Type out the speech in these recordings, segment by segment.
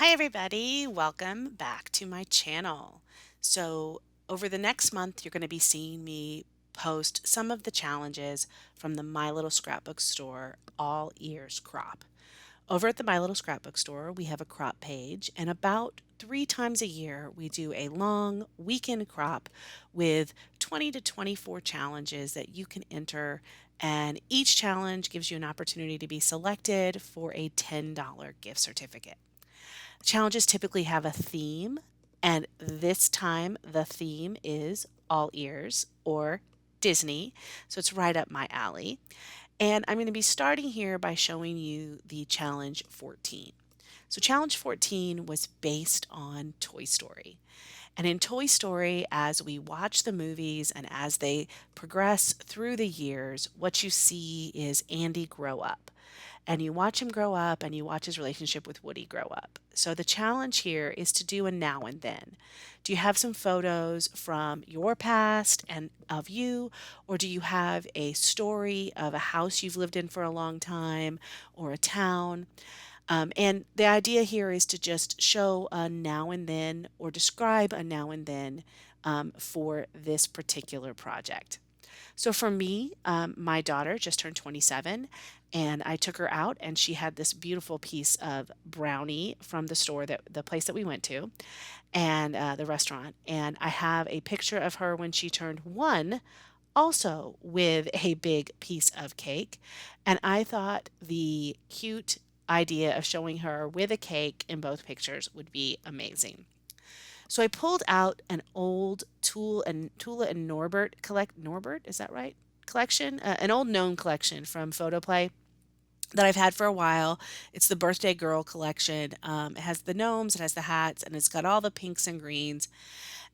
Hi, everybody. Welcome back to my channel. So, over the next month, you're going to be seeing me post some of the challenges from the My Little Scrapbook store All Ears Crop. Over at the My Little Scrapbook store, we have a crop page, and about 3 times a year, we do a long weekend crop with 20 to 24 challenges that you can enter. And each challenge gives you an opportunity to be selected for a $10 gift certificate. Challenges typically have a theme, and this time the theme is all ears or Disney. So it's right up my alley. And I'm going to be starting here by showing you the challenge 14. So, challenge 14 was based on Toy Story. And in Toy Story, as we watch the movies and as they progress through the years, what you see is Andy grow up. And you watch him grow up and you watch his relationship with Woody grow up. So the challenge here is to do a now and then. Do you have some photos from your past and of you, or do you have a story of a house you've lived in for a long time or a town? And the idea here is to just show a now and then or describe a now and then for this particular project. So for me, my daughter just turned 27, and I took her out, and she had this beautiful piece of brownie from the store, that the place that we went to, and the restaurant. And I have a picture of her when she turned 1, also with a big piece of cake. And I thought the cute idea of showing her with a cake in both pictures would be amazing. So I pulled out an old Tula and Norbert Norbert, is that right? Collection, an old gnome collection from Photoplay that I've had for a while. It's the Birthday Girl collection. It has the gnomes, it has the hats, and it's got all the pinks and greens.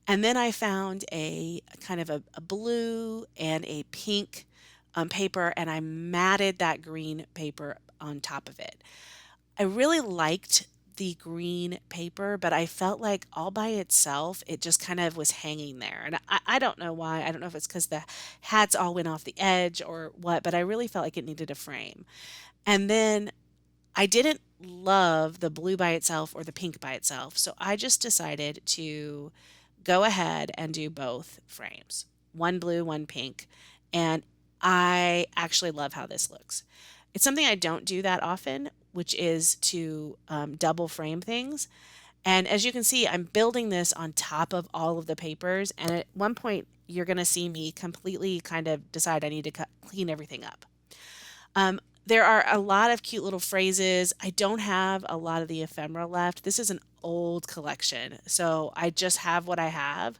And then I found a kind of a blue and a pink paper, and I matted that green paper on top of it. I really liked the green paper, but I felt like all by itself, it just kind of was hanging there. And I don't know why. I don't know if it's because the hats all went off the edge or what, but I really felt like it needed a frame. And then I didn't love the blue by itself or the pink by itself. So I just decided to go ahead and do both frames, one blue, one pink. And I actually love how this looks. It's something I don't do that often, which is to double frame things. And as you can see, I'm building this on top of all of the papers. And at one point, you're going to see me completely kind of decide I need to clean everything up. There are a lot of cute little phrases. I don't have a lot of the ephemera left. This is an old collection, so I just have what I have.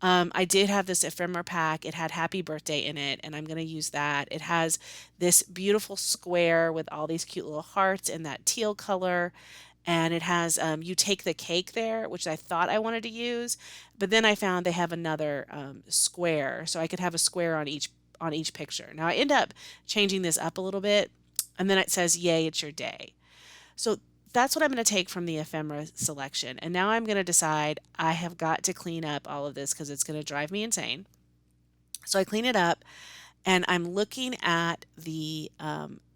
I did have this ephemera pack. It had happy birthday in it, and I'm going to use that. It has this beautiful square with all these cute little hearts in that teal color. And it has, you take the cake there, which I thought I wanted to use, but then I found they have another square, so I could have a square on each picture. Now I end up changing this up a little bit, and then it says, "Yay, it's your day." So that's what I'm going to take from the ephemera selection. And now I'm going to decide I have got to clean up all of this because it's going to drive me insane. So I clean it up, and I'm looking at the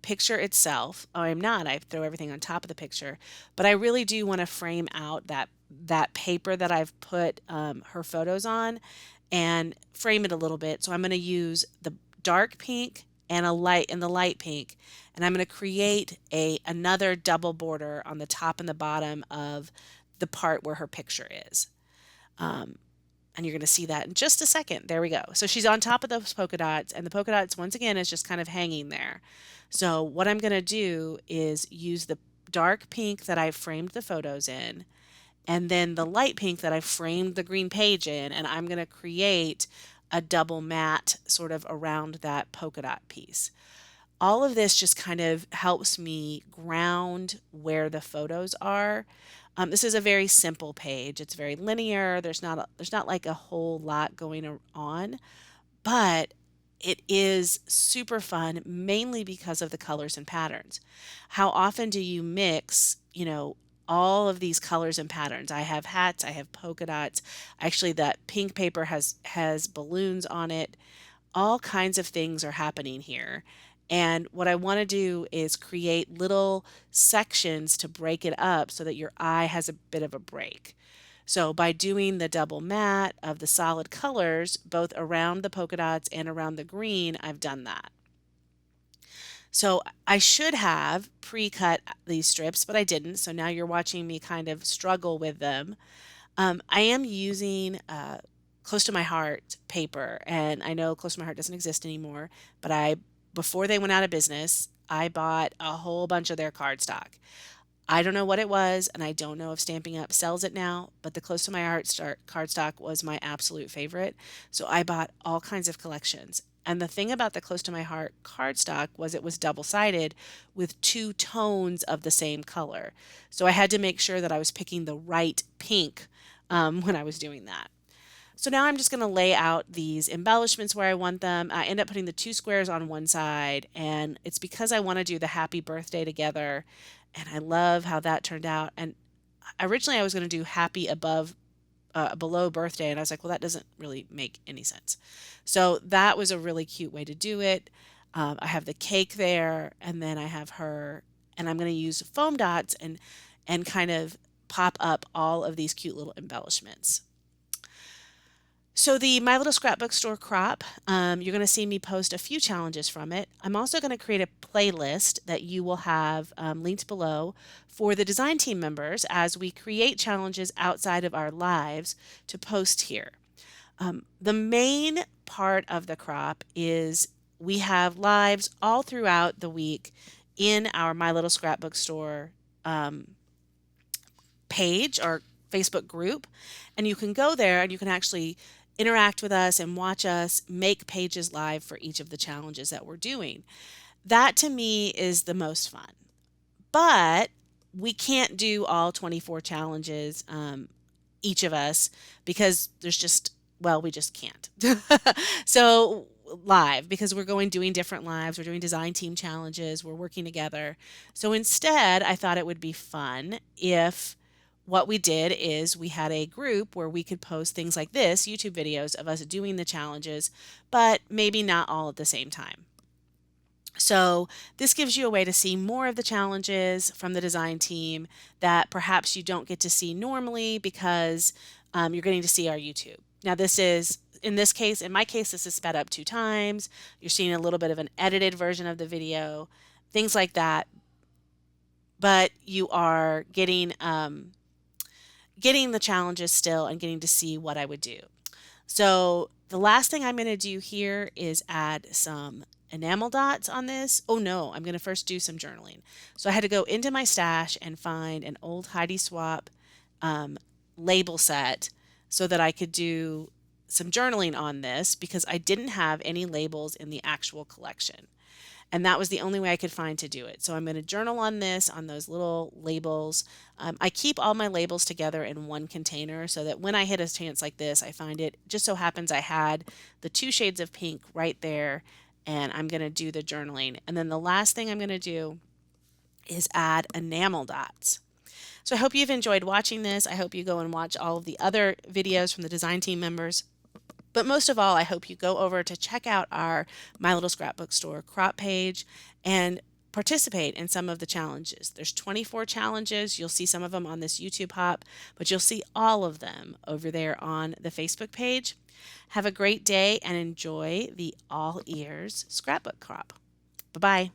picture itself. Oh, I'm not. I throw everything on top of the picture, but I really do want to frame out that paper that I've put her photos on, and frame it a little bit. So I'm going to use the dark pink and a light and the light pink, and I'm going to create a another double border on the top and the bottom of the part where her picture is. Um, and you're going to see that in just a second. There we go. So she's on top of those polka dots, and the polka dots, once again, is just kind of hanging there. So what I'm going to do is use the dark pink that I framed the photos in, and then the light pink that I framed the green page in, and I'm going to create a double mat sort of around that polka dot piece. All of this just kind of helps me ground where the photos are. This is a very simple page. It's very linear. There's not like a whole lot going on, but it is super fun, mainly because of the colors and patterns. How often do you mix, all of these colors and patterns? I have hats, I have polka dots. Actually, that pink paper has balloons on it. All kinds of things are happening here. And what I want to do is create little sections to break it up so that your eye has a bit of a break. So by doing the double matte of the solid colors, both around the polka dots and around the green, I've done that. So I should have pre-cut these strips, but I didn't. So now you're watching me kind of struggle with them. I am using Close to My Heart paper, and I know Close to My Heart doesn't exist anymore, but before they went out of business, I bought a whole bunch of their cardstock. I don't know what it was, and I don't know if Stampin' Up sells it now, but the Close to My Heart cardstock was my absolute favorite. So I bought all kinds of collections. And the thing about the Close to My Heart cardstock was it was double-sided with two tones of the same color. So I had to make sure that I was picking the right pink when I was doing that. So now I'm just going to lay out these embellishments where I want them. I end up putting the two squares on one side, and it's because I want to do the happy birthday together, and I love how that turned out. And originally I was going to do happy below birthday, and I was like, well, that doesn't really make any sense. So that was a really cute way to do it. I have the cake there, and then I have her, and I'm going to use foam dots and kind of pop up all of these cute little embellishments. So the My Little Scrapbook Store crop, you're going to see me post a few challenges from it. I'm also going to create a playlist that you will have linked below for the design team members as we create challenges outside of our lives to post here. The main part of the crop is we have lives all throughout the week in our My Little Scrapbook Store page or Facebook group, and you can go there and you can actually interact with us and watch us make pages live for each of the challenges that we're doing. That to me is the most fun. But we can't do all 24 challenges, each of us, because there's just, well, we just can't. So live, because we're doing different lives, we're doing design team challenges, we're working together. So instead, I thought it would be fun if what we did is we had a group where we could post things like this, YouTube videos of us doing the challenges, but maybe not all at the same time. So this gives you a way to see more of the challenges from the design team that perhaps you don't get to see normally because you're getting to see our YouTube. Now this is, in my case, this is sped up 2 times. You're seeing a little bit of an edited version of the video, things like that. But you are getting the challenges still and getting to see what I would do. So the last thing I'm going to do here is add some enamel dots on this. Oh no, I'm going to first do some journaling. So I had to go into my stash and find an old Heidi Swapp label set so that I could do some journaling on this because I didn't have any labels in the actual collection. And that was the only way I could find to do it. So I'm going to journal on this, on those little labels. I keep all my labels together in one container so that when I hit a chance like this, I find it. Just so happens I had the 2 shades of pink right there, and I'm going to do the journaling. And then the last thing I'm going to do is add enamel dots. So I hope you've enjoyed watching this. I hope you go and watch all of the other videos from the design team members. But most of all, I hope you go over to check out our My Little Scrapbook Store crop page and participate in some of the challenges. There's 24 challenges. You'll see some of them on this YouTube hop, but you'll see all of them over there on the Facebook page. Have a great day and enjoy the all ears scrapbook crop. Bye-bye.